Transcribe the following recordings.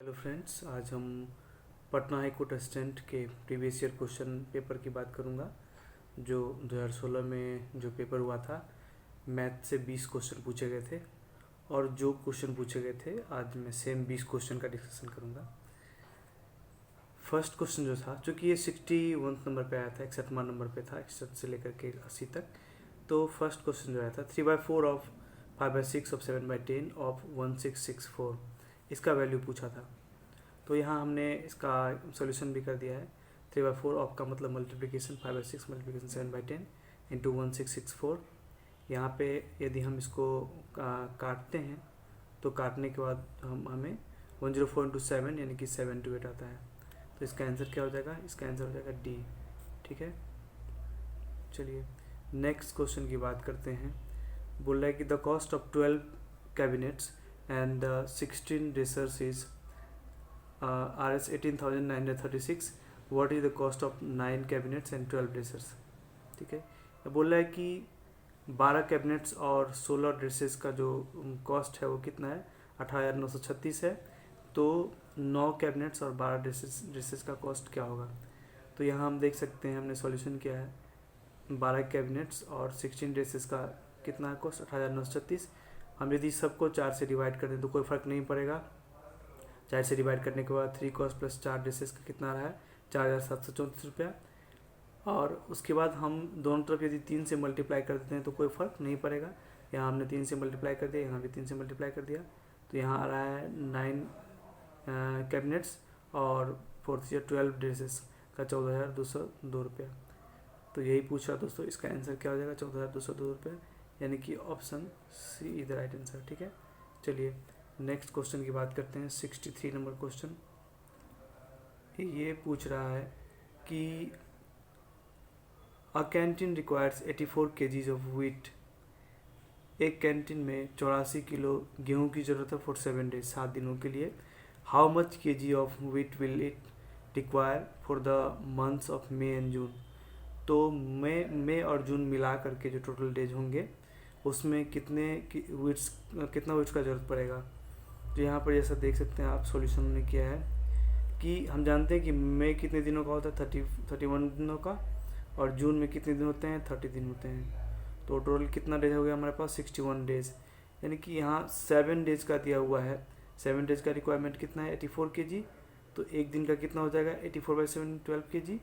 Hello friends, आज हम Patna high court assistant के प्रीवियस ईयर क्वेश्चन पेपर की बात करूंगा। जो 2016 में जो पेपर हुआ था, मैथ से 20 क्वेश्चन पूछे गए थे और जो क्वेश्चन पूछे गए थे आज मैं सेम 20 क्वेश्चन का डिस्कशन करूंगा। फर्स्ट क्वेश्चन जो था, चूँकि ये 61 नंबर पे आया था, 61वां नंबर पे था, 61 से लेकर के 80 तक। तो फर्स्ट क्वेश्चन जो आया था 3/4 ऑफ 5/6 ऑफ 7/10 ऑफ 1664, इसका वैल्यू पूछा था। तो यहाँ हमने इसका सॉल्यूशन भी कर दिया है। 3/4 ऑफ का मतलब मल्टीप्लिकेशन 5/6 मल्टीप्लिकेशन 7/10 इंटू 1664। यहाँ पे यदि हम इसको काटते हैं तो काटने के बाद हमें 104 इंटू 7 यानी कि 728 आता है। तो इसका आंसर क्या हो जाएगा? इसका आंसर हो जाएगा डी। ठीक है, चलिए नेक्स्ट क्वेश्चन की बात करते हैं। बोल रहा है कि the cost of 12 cabinets and 16 dressers is Rs 18,936। What is the cost of 9 cabinets and 12 dressers. ठीक है, ये बोल रहा है कि 12 कैबिनेट्स और 16 ड्रेसेस का जो कॉस्ट है वो कितना है? 18,936 है। तो 9 कैबिनेट्स और 12 ड्रेसेस का कॉस्ट क्या होगा? तो यहाँ हम देख सकते हैं, हमने सॉल्यूशन किया है। 12 कैबिनेट्स और 16 ड्रेसेस का कितना है कॉस्ट? 18,936। हम यदि सबको 4 से डिवाइड कर दें तो कोई फ़र्क नहीं पड़ेगा। 4 से डिवाइड करने के बाद 3 कॉस्ट प्लस 4 ड्रेसेस का कितना रहा है? 4,734 रुपया। और उसके बाद हम दोनों तरफ यदि 3 से मल्टीप्लाई कर देते हैं तो कोई फ़र्क नहीं पड़ेगा। यहाँ हमने 3 से मल्टीप्लाई कर दिया, यहाँ भी 3 से मल्टीप्लाई कर दिया, तो यहाँ आ रहा है 9 कैबिनेट्स और 4 या 12 ड्रेसेस का 14,202 रुपया। तो यही पूछा दोस्तों, इसका आंसर क्या हो जाएगा? 14,202 रुपया, यानी कि option C is the right answer. ठीक है, चलिए नेक्स्ट क्वेश्चन की बात करते हैं। 63 नंबर क्वेश्चन ये पूछ रहा है कि a canteen requires 84 kgs of wheat. एक कैंटीन में 84 किलो गेहूं की ज़रूरत है फॉर 7 डेज, 7 दिनों के लिए। How much kg of wheat will it require for the months of May and June. तो मई और जून मिला करके जो टोटल डेज होंगे उसमें कितना व्हीट्स का ज़रूरत पड़ेगा। तो यहाँ पर जैसा देख सकते हैं आप, सॉल्यूशन ने किया है कि हम जानते हैं कि मई कितने दिनों का होता है? 31 दिनों का। और जून में कितने दिन होते हैं? 30 दिन होते हैं। तो टोटल कितना डेज हो गया हमारे पास? 61 डेज। यानी कि यहाँ 7 डेज का दिया हुआ है। 7 डेज का रिक्वायरमेंट कितना है? 84 kg। तो एक दिन का कितना हो जाएगा? 84/7 12 kg।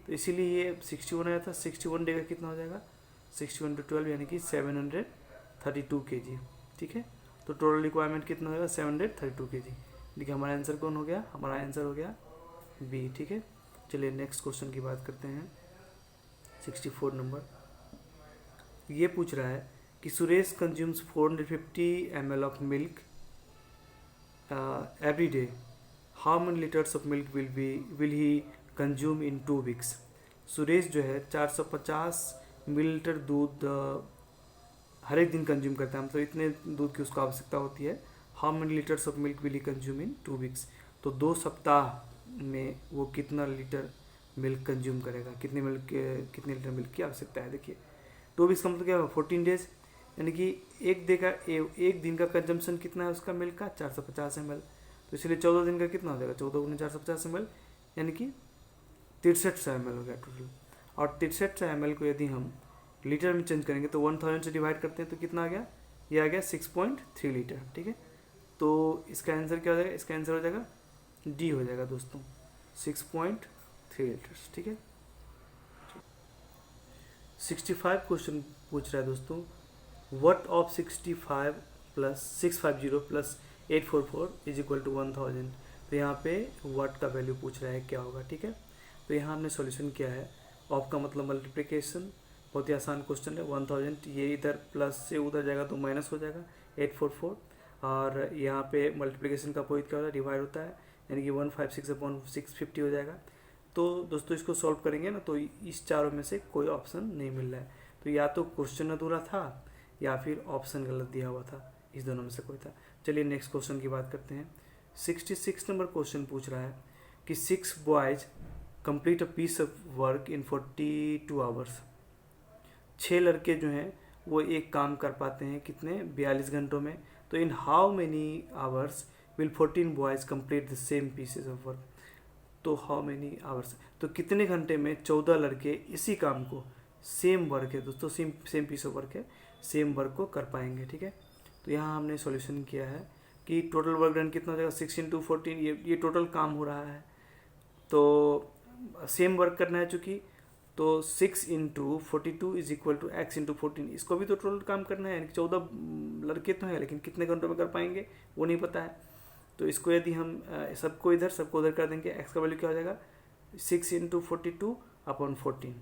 तो इसीलिए ये 61 आया था। 61 डे का कितना हो जाएगा? 61 × 12 यानी कि 732 kg। ठीक है, तो टोटल रिक्वायरमेंट कितना होगा? 732 kg। देखिए हमारा आंसर कौन हो गया? हमारा आंसर हो गया बी। ठीक है, चलिए नेक्स्ट क्वेश्चन की बात करते हैं। 64 नंबर ये पूछ रहा है कि Suresh consumes 450 ml of milk every day. How many litres of milk will he consume in 2 weeks. Suresh जो है 450 मिलीलीटर दूध हर एक दिन कंज्यूम करता है, मतलब इतने दूध की उसको आवश्यकता होती है। How many litres of milk will he consume in 2 weeks. तो 2 सप्ताह में वो कितना लीटर मिल्क कंज्यूम करेगा? कितने लीटर मिल्क की आवश्यकता है? देखिए 2 वीक्स का मतलब क्या होगा? 14 डेज, यानी कि एक दिन का कंजम्पशन कितना है उसका मिल्क का? 450 ml। तो इसलिए 14 दिन का कितना हो जाएगा? 14 × 450 ml, यानी कि 6300 ml हो गया टोटल। और 6300 ml को यदि हम लीटर में चेंज करेंगे तो 1000 से डिवाइड करते हैं तो कितना आ गया? ये आ गया 6.3 लीटर। ठीक है, तो इसका आंसर क्या हो जाएगा? इसका आंसर हो जाएगा डी हो जाएगा दोस्तों, 6.3 लीटर्स। ठीक है, 65 क्वेश्चन पूछ रहा है दोस्तों, what of 65 plus 650 plus 844 is equal to 1000। तो यहाँ पे व्हाट का वैल्यू पूछ रहा है, क्या होगा? ठीक है, तो यहाँ हमने सॉल्यूशन किया है। ऑफ का मतलब मल्टीप्लिकेशन, बहुत ही आसान क्वेश्चन है। 1000 ये इधर प्लस से उधर जाएगा तो माइनस हो जाएगा 844। और यहाँ पे मल्टीप्लिकेशन का पॉइंट क्या होता है? डिवाइड होता है, यानी कि 156/650 हो जाएगा। तो दोस्तों इसको सॉल्व करेंगे ना तो इस चारों में से कोई ऑप्शन नहीं मिल रहा है। तो या तो क्वेश्चन अधूरा था या फिर ऑप्शन गलत दिया हुआ था, इस दोनों में से कोई था। चलिए नेक्स्ट क्वेश्चन की बात करते हैं। 66 नंबर क्वेश्चन पूछ रहा है कि 6 boys complete a piece of work in 42 hours. 6 लड़के जो हैं वो एक काम कर पाते हैं कितने? 42 घंटों में। तो in how many hours will 14 boys complete the same pieces of work. तो हाउ मेनी आवर्स, तो कितने घंटे में 14 लड़के इसी काम को, सेम वर्क है दोस्तों, सेम पीस ऑफ वर्क है, सेम वर्क को कर पाएंगे। ठीक है, तो यहाँ हमने सॉल्यूशन किया है कि टोटल वर्क डन कितना हो जाएगा 6 × 14, ये टोटल काम हो रहा है, तो सेम वर्क करना है चूँकि, तो 6 × 42 इज इक्वल टू x × 14, इसको भी तो टोटल काम करना है, यानी कि 14 लड़के तो हैं लेकिन कितने घंटों में कर पाएंगे वो नहीं पता है। तो इसको यदि हम सबको उधर कर देंगे, x का वैल्यू क्या हो जाएगा 6 × 42 अपॉन 14,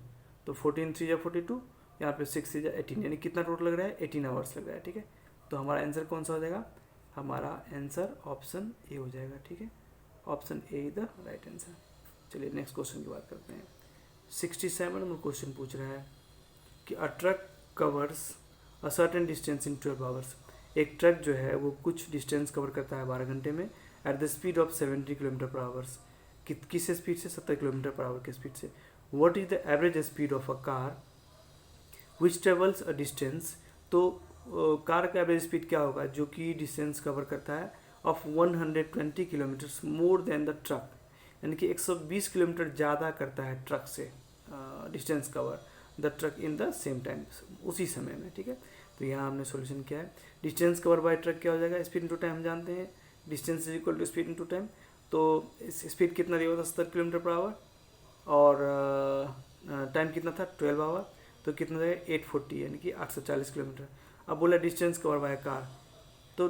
तो 14 3 × 42, यहाँ पे 6 3 × 18, यानी कितना टोटल लग रहा है 18 आवर्स लग रहा है। ठीक है, तो हमारा आंसर कौन सा हो जाएगा, हमारा आंसर ऑप्शन ए हो जाएगा। ठीक है, option A is the right answer. चलिए नेक्स्ट क्वेश्चन की बात करते हैं। 67 नंबर क्वेश्चन पूछ रहा है कि a truck covers a certain distance in 12 hours. एक ट्रक जो है वो कुछ डिस्टेंस कवर करता है 12 घंटे में at the speed of 70 kilometre पर आवर्स। किस स्पीड से, 70 किलोमीटर पर आवर के स्पीड से। What is the average speed of a car which travels a distance. तो कार का एवरेज स्पीड क्या होगा जो कि डिस्टेंस कवर करता है of 120 kilometres more than the truck, यानी कि 120 किलोमीटर ज़्यादा करता है ट्रक से distance cover the truck in the same time, उसी समय में। ठीक है, तो यहाँ हमने सॉल्यूशन किया है। डिस्टेंस कवर बाय ट्रक क्या हो जाएगा, स्पीड इंटू टाइम हम जानते हैं, distance is equal to speed into time. तो स्पीड कितना दिया होता 70 किलोमीटर पर आवर और टाइम कितना था 12 आवर, तो कितना जाएगा 840, यानी कि 840 किलोमीटर। अब बोला डिस्टेंस कवर बाय कार, तो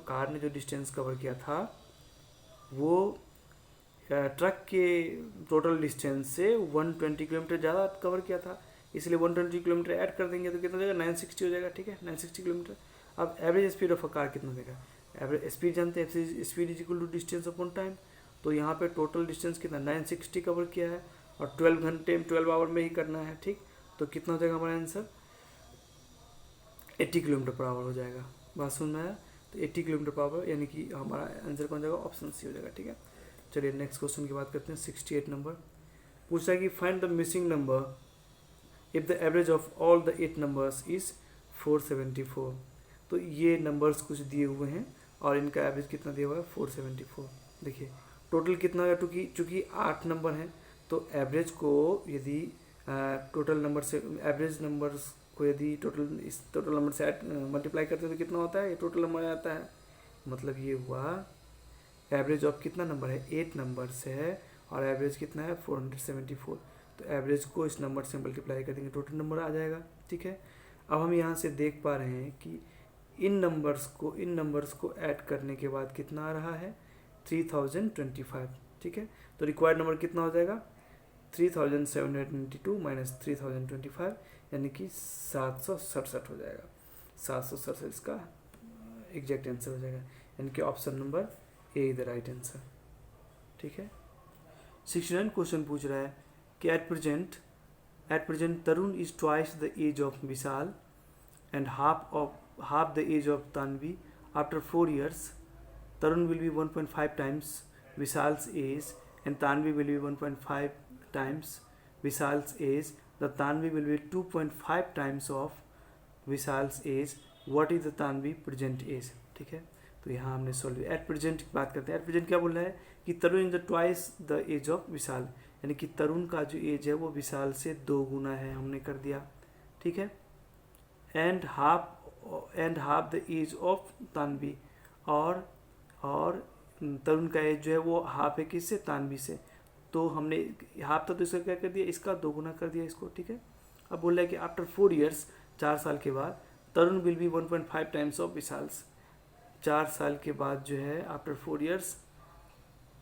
कार ने जो डिस्टेंस कवर किया था वो ट्रक के टोटल डिस्टेंस से 120 किलोमीटर ज़्यादा कवर किया था, इसलिए 120 किलोमीटर ऐड कर देंगे तो कितना हो जाएगा 960 हो जाएगा। ठीक है, 960 किलोमीटर। अब average speed of a car कितना देगा, एवरेज स्पीड जानते हैं, speed is equal to distance upon time. तो यहाँ पे टोटल डिस्टेंस कितना 960 कवर किया है और 12 घंटे 12 आवर में ही करना है। ठीक, तो कितना हो जाएगा हमारा आंसर 80 किलोमीटर पर आवर हो जाएगा। बात सुन में आया, तो 80 किलोमीटर पर आवर, यानी कि हमारा आंसर कौन जाएगा, ऑप्शन सी हो जाएगा। ठीक है, चलिए नेक्स्ट क्वेश्चन की बात करते हैं। 68 नंबर पूछा है कि find the missing number if the average of all the 8 numbers is 474। तो ये नंबर्स कुछ दिए हुए हैं और इनका एवरेज कितना दिया हुआ है 474। देखिए टोटल कितना है, चूँकि 8 नंबर हैं तो एवरेज को यदि टोटल नंबर से, एवरेज नंबर्स को यदि इस टोटल नंबर से मल्टीप्लाई करते हैं तो कितना होता है, ये टोटल नंबर आता है। मतलब ये हुआ एवरेज ऑफ कितना नंबर है 8 नंबर से है और एवरेज कितना है 474। तो एवरेज को इस नंबर से मल्टीप्लाई कर देंगे, टोटल नंबर आ जाएगा। ठीक है, अब हम यहाँ से देख पा रहे हैं कि इन नंबर्स को ऐड करने के बाद कितना आ रहा है 3025। ठीक है, तो रिक्वायर्ड नंबर कितना हो जाएगा 3792 माइनस 3025, यानी कि 767 हो जाएगा। 767 इसका एग्जैक्ट आंसर हो जाएगा, यानी कि option number A is the right answer. ठीक है, 69 क्वेश्चन पूछ रहा है कि at present Tarun is twice the age of Vishal and half the age of Tanvi. After 4 years Tarun will be 1.5 times Vishal's age and Tanvi will be 1.5 times Vishal's age. The Tanvi will be 2.5 times of Vishal's age. What is the Tanvi present age? ठीक है, तो यहाँ हमने solve at present की बात करते हैं। At present क्या बोल रहा है कि Tarun is the twice the age of Vishal, यानी कि तरुण का जो एज है वो विशाल से 2 गुना है, हमने कर दिया। ठीक है, and half the age of Tanvi, और तरुण का एज जो है वो हाफ है किससे, तानवी से। तो हमने हाफ था तो इसका क्या कर दिया, इसका 2 गुना कर दिया इसको। ठीक है, अब बोल रहा है कि आफ्टर 4 years 4 साल के बाद तरुण विल बी 1.5 टाइम्स ऑफ विशाल्स। 4 साल के बाद जो है आफ्टर 4 years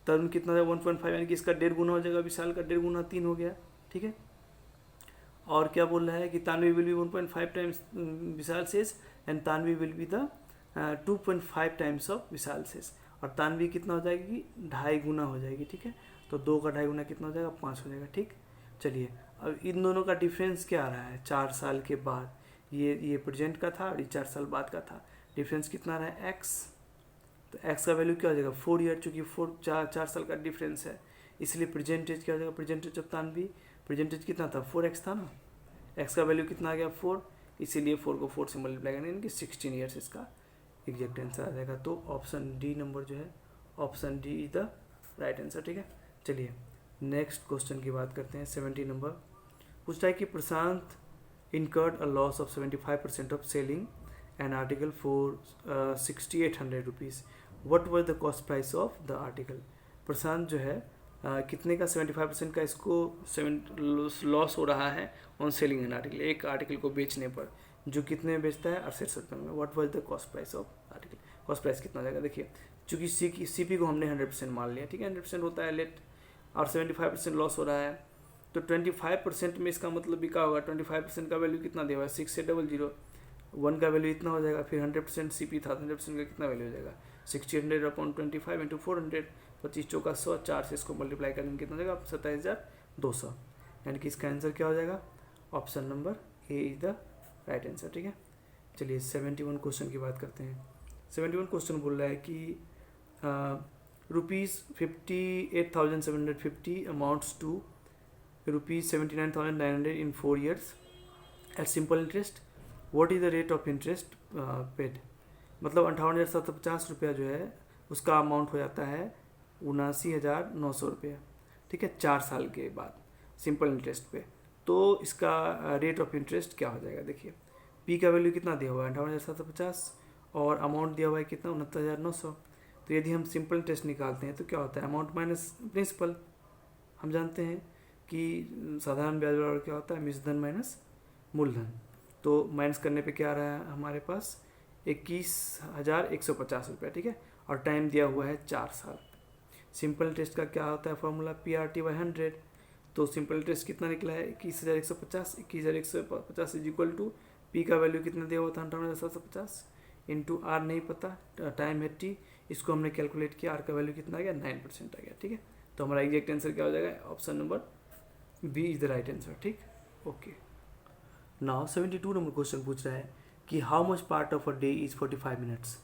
तरुण कितना है 1.5, यानी कि इसका 1.5 गुना हो जाएगा, विशाल का 1.5 गुना 3 हो गया। ठीक है, और क्या बोल रहा है कि Tanvi will be 1.5 times Vishal's and Tanvi will be the 2.5 times of Vishal's, और तानवी कितना हो जाएगी 2.5 गुना हो जाएगी। ठीक है, तो 2 का 2.5 गुना कितना हो जाएगा 5 हो जाएगा। ठीक, चलिए अब इन दोनों का डिफरेंस क्या आ रहा है 4 साल के बाद, ये प्रेजेंट का था और ये 4 साल बाद का था। डिफरेंस कितना आ रहा है x, तो x का वैल्यू क्या हो जाएगा 4 year, चूँकि 4 साल का डिफरेंस है इसलिए प्रेजेंटेज क्या हो जाएगा, प्रेजेंटेज ऑफ तानवी, प्रेजेंटेज कितना था 4x था ना, x का वैल्यू कितना आ गया 4, इसीलिए 4 को 4 से मल्टीप्लाई करना, यानी कि 16 years इसका एग्जैक्ट आंसर आ जाएगा। तो ऑप्शन डी नंबर जो है, option D is the right answer. ठीक है, चलिए नेक्स्ट क्वेश्चन की बात करते हैं। 70 नंबर पूछता है कि प्रशांत incurred a loss of 75% of selling an article for 6800 rupees. What was the cost price of the article? प्रशांत जो है कितने का 75% का इसको लॉस हो रहा है ऑन सेलिंग एन आर्टिकल, एक आर्टिकल को बेचने पर, जो कितने में बेचता है 68 रुपये में। What was the cost price of article, cost price कितना हो जाएगा। देखिए चूँकि सीपी को हमने 100% मान लिया, ठीक है 100% होता है लेट, और 75% लॉस हो रहा है, तो 25% में इसका मतलब भी क्या होगा, 25% का वैल्यू कितना दिया हुआ है 6 से 001 का वैल्यू इतना हो जाएगा। फिर 100% सीपी था, 100% का कितना वैल्यू हो जाएगा 6800 अपॉन 25 इंटू 400, 25 चौका 100, 4 से इसको मल्टीप्लाई करेंगे कितना हो जाएगा 27200। यानी कि इसका आंसर क्या हो जाएगा, option number A is the right answer. ठीक है, चलिए 71 क्वेश्चन की बात करते हैं। 71 क्वेश्चन बोल रहा है कि ₹58,750 amounts to ₹79,900 in 4 years at simple interest. What is the rate of interest paid? मतलब 58,750 रुपया जो है उसका अमाउंट हो जाता है 79,900 रुपया। ठीक है, 4 साल के बाद सिंपल इंटरेस्ट पे। तो इसका रेट ऑफ इंटरेस्ट क्या हो जाएगा, देखिए पी का वैल्यू कितना दिया हुआ है 58,750 और अमाउंट दिया हुआ है कितना 69,900। तो यदि हम सिंपल इंटरेस्ट निकालते हैं तो क्या होता है, अमाउंट माइनस प्रिंसिपल। हम जानते हैं कि साधारण ब्याज बराबर क्या होता है, मूलधन माइनस मूलधन। तो माइनस करने पे क्या आ रहा है हमारे पास 21,150 रुपया। ठीक है, और टाइम दिया हुआ है 4 साल। सिंपल इंटरेस्ट का क्या होता है फॉर्मूला, PRT/100। तो सिंपल इंटरेस्ट कितना निकला है 21,150, 21,150 इज इक्वल टू पी का वैल्यू कितना दिया हुआ था 58,750 इंटू आर नहीं पता, टाइम है टी, इसको हमने कैलकुलेट किया, आर का वैल्यू कितना आ गया 9% आ गया। ठीक है, तो हमारा एग्जैक्ट आंसर क्या हो जाएगा, option number B is the right answer. ठीक, ओके। नाउ 72 नंबर क्वेश्चन पूछ रहा है कि how much part of a day is 45 minutes.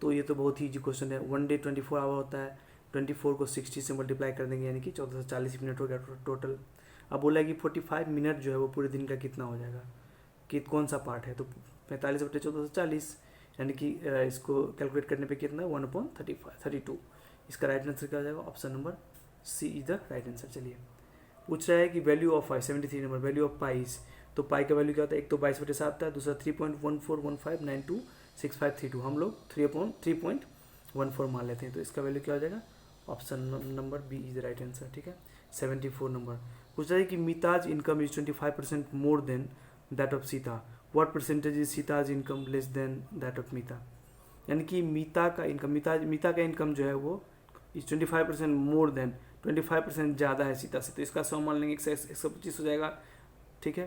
तो ये तो बहुत ही इजी क्वेश्चन है। 1 डे 24 आवर होता है, 24 को 60 से मल्टीप्लाई कर देंगे यानी कि 1440 मिनट हो गया टोटल। अब बोला है कि 45 मिनट जो है वो पूरे दिन का कितना हो जाएगा, कि कौन सा पार्ट है। तो 45/1440 यानी कि इसको कैलकुलेट करने पे कितना 1/32। इसका राइट आंसर क्या हो जाएगा, option number C is the right answer. चलिए पूछ रहा है कि value of pi, 73 number value of pi is. तो पाई का वैल्यू क्या होता है, एक तो 22/7 था, दूसरा 3.1415926532। हम लोग 3.14 मान लेते हैं, तो इसका वैल्यू क्या हो जाएगा, option number B is the right answer. ठीक है, 74 नंबर पूछ रहा है कि Meeta's income is 25% more than that of Sita. What percentage is Sita's income less than that of Meeta. यानी कि मीता का इनकम जो है वो इज 25% मोर देन, 25% ज़्यादा है सीता से। तो इसका 100 मान लेंगे 125 हो जाएगा। ठीक है,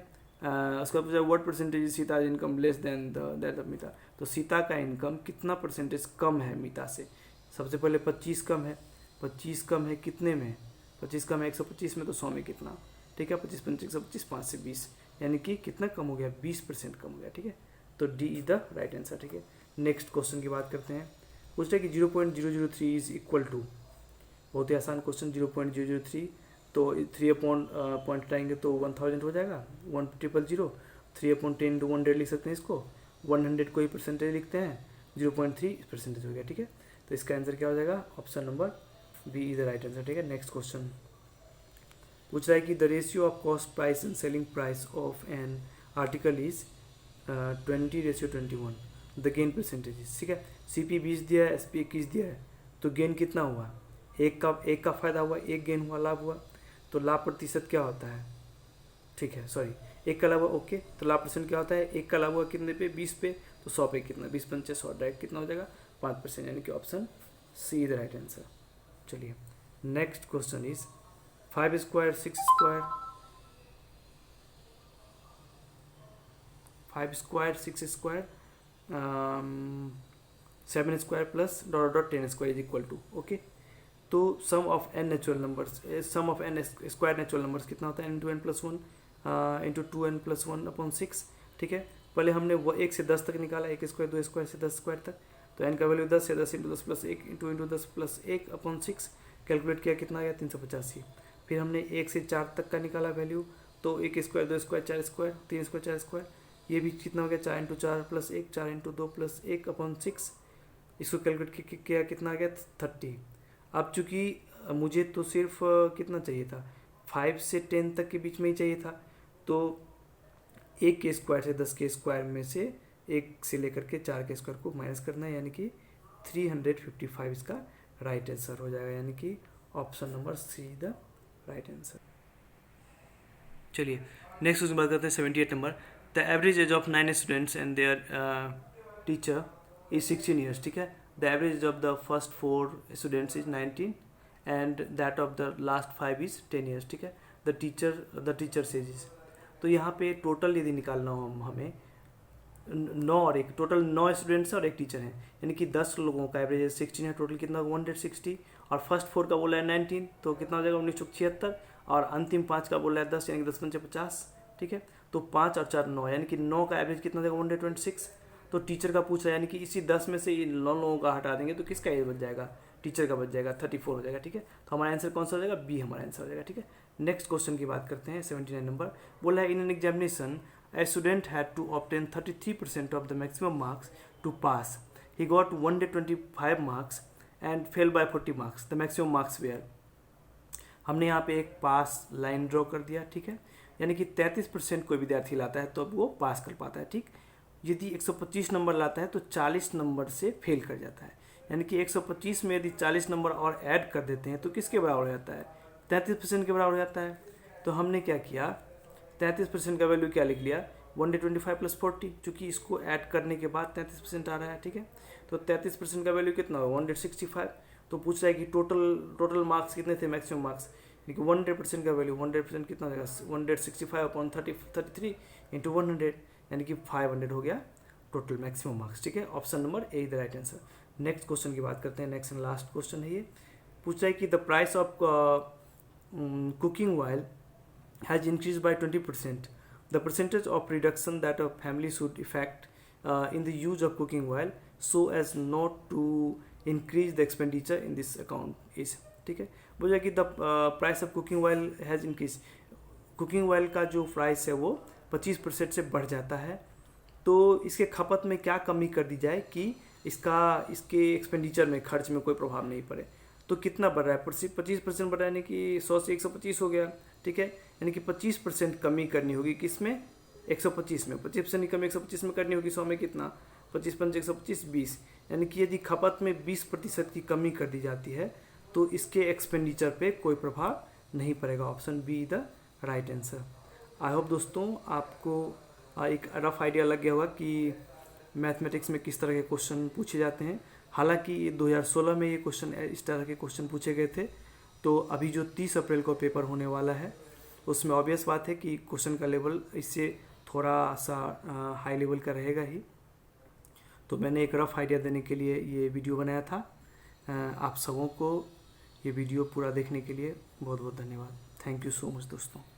उसका पूछा what percentage Sita income less than that of Meeta. तो सीता का इनकम कितना परसेंटेज कम है मीता से। सबसे पहले 25 कम है, 25 कम है कितने में, 25 कम है 125 में, तो 100 में कितना। ठीक है, 25 5 125, 5 से 20, यानी कि कितना कम हो गया 20% कम हो गया। ठीक है, तो D is the right answer. ठीक है, नेक्स्ट क्वेश्चन की बात करते हैं। पूछते हैं कि 0.003 इज इक्वल टू, बहुत ही आसान क्वेश्चन, 0.003। तो 3 अपॉन पॉइंट हटाएंगे तो 1000 हो जाएगा, 1000, 3/10 × 100 लिख सकते हैं इसको, 100 को ही परसेंटेज लिखते हैं, 0.3 परसेंटेज हो गया। ठीक है, तो इसका आंसर क्या हो जाएगा, option number B is the right answer. ठीक है, नेक्स्ट क्वेश्चन पूछ रहा है कि the ratio of cost price and selling price of an article is 20:21, the gain percentage. ठीक है, CP 20 दिया है, SP 21 दिया है, तो गेन कितना हुआ, एक का फायदा हुआ, एक गेन हुआ, लाभ हुआ। तो लाभ प्रतिशत क्या होता है, ठीक है सॉरी, एक का लाभ हुआ, ओके। तो लाभ परसेंट क्या होता है, एक का लाभ हुआ कितने पे 20 पे, तो 100 पे कितना, 20 पंचे 100, डायरेक्ट कितना हो जाएगा 5%, यानी कि option C is the right answer. चलिए next question is 5 square 6 square, 5 square 6 square 7 square plus dot 10 square is equal to, okay. तो sum of n natural numbers, sum of n square natural numbers कितना होता है, n/n+1 into 2n+1/6। ठीक है, पहले हमने वो 1 से 10 तक निकाला, 1 स्क्वायर 2 स्क्वायर से 10 स्क्वायर तक, तो n का वैल्यू 10 है, 10 into 10 plus 1 into 10 plus 1/6 calculate किया, कितना आया 385। फिर हमने 1 से 4 तक का निकाला वैल्यू, तो 1 square 2 square 4 square 3 square 4 square ये भी कितना हो गया 4 into 4 plus 1, 4 into 2 plus 1 upon 6, इसको कैलकुलेट किया कितना आ गया 30। अब चूँकि मुझे तो सिर्फ कितना चाहिए था 5 से 10 तक के बीच में ही चाहिए था, तो 1 के स्क्वायर से 10 के स्क्वायर में से 1 से लेकर के 4 के स्क्वायर को माइनस करना है, यानी कि 355 इसका राइट आंसर हो जाएगा, यानी कि option number see the right answer. चलिए नेक्स्ट क्वेश्चन बात करते हैं 78 number. The average age of 9 students and there teacher is 16 years, ठीक है। The average age of the first 4 students is 19 and that of the last 5 is 10 years, ठीक है। The teachers edges, तो यहाँ पे टोटल यदि निकालना हो हमें 9 और 1, टोटल 9 स्टूडेंट्स और 1 टीचर हैं, यानी कि 10 लोगों का एवरेज 16 है, टोटल कितना 160, और फर्स्ट 4 का बोला है 19, तो कितना हो जाएगा 1976, और अंतिम 5 का बोला है 10, यानी कि 10 पंचे 50, ठीक है। तो 5 और 4 9, यानी कि 9 का एवरेज कितना हो जाएगा 126। तो टीचर का पूछ रहा है, यानी कि इसी 10 में से 9 लोगों का हटा देंगे तो किसका एज बच जाएगा, टीचर का बच जाएगा, 34 हो जाएगा, ठीक है। तो हमारा आंसर कौन सा हो जाएगा, बी हमारा आंसर हो जाएगा, ठीक है। नेक्स्ट क्वेश्चन की बात करते हैं 79 नंबर। बोला है in an examination a student had to obtain 33% of the maximum marks to pass. He got 125 marks and failed by 40 marks. The maximum marks were. हमने यहाँ पे एक पास लाइन ड्रॉ कर दिया, ठीक है। यानी कि 33% कोई विद्यार्थी लाता है तो अब वो पास कर पाता है, ठीक। यदि 125 नंबर लाता है तो 40 नंबर से फेल कर जाता है, यानी कि 125 में यदि 40 नंबर और ऐड कर देते हैं तो किसके बराबर हो जाता है, 33% के बराबर हो जाता है। तो हमने क्या किया, 33% का वैल्यू क्या लिख लिया 125 प्लस 40, चूँकि इसको ऐड करने के बाद 33% आ रहा है, ठीक है। तो 33% का वैल्यू कितना होगा 165। तो पूछ रहा है कि टोटल मार्क्स कितने थे, मैक्सिमम मार्क्स, यानी कि 100% का वैल्यू 100% कितना हो जाएगा 165 अपॉन 33 इंटू 100, यानी कि 500 हो गया टोटल मैक्सिमम मार्क्स, ठीक है। Option number A the right answer. Next question की बात करते हैं, नेक्स्ट एंड लास्ट क्वेश्चन है ये। पूछ रहा है कि the price of cooking oil has increased by 20%. The percentage of reduction that a family should effect in the use of cooking oil so as not to increase the expenditure in this account is, ठीक है। बोला कि the price of cooking oil has increased. Cooking oil का जो price है वो 25% से बढ़ जाता है, तो इसके खपत में क्या कमी कर दी जाए कि इसके एक्सपेंडिचर में, खर्च में कोई प्रभाव नहीं पड़े। तो कितना बढ़ रहा है 25% बढ़ रहा है, यानी कि 100 से 125 हो गया, ठीक है। यानी कि 25% कमी करनी होगी किसमें 125 में, 25% की कमी 125 में करनी होगी, 100 में कितना 25 पंच 125 20, यानी कि यदि खपत में 20% की कमी कर दी जाती है तो इसके एक्सपेंडिचर पे कोई प्रभाव नहीं पड़ेगा। Option be the right answer. I hope दोस्तों आपको एक रफ आइडिया लग गया होगा कि मैथमेटिक्स में किस तरह के क्वेश्चन पूछे जाते हैं। हालांकि 2016 में ये क्वेश्चन इस तरह के क्वेश्चन पूछे गए थे, तो अभी जो 30 अप्रैल को पेपर होने वाला है उसमें ऑब्वियस बात है कि क्वेश्चन का लेवल इससे थोड़ा सा हाई लेवल का रहेगा ही। तो मैंने एक रफ आइडिया देने के लिए ये वीडियो बनाया था। आप सबों को ये वीडियो पूरा देखने के लिए बहुत बहुत धन्यवाद। थैंक यू सो मच दोस्तों।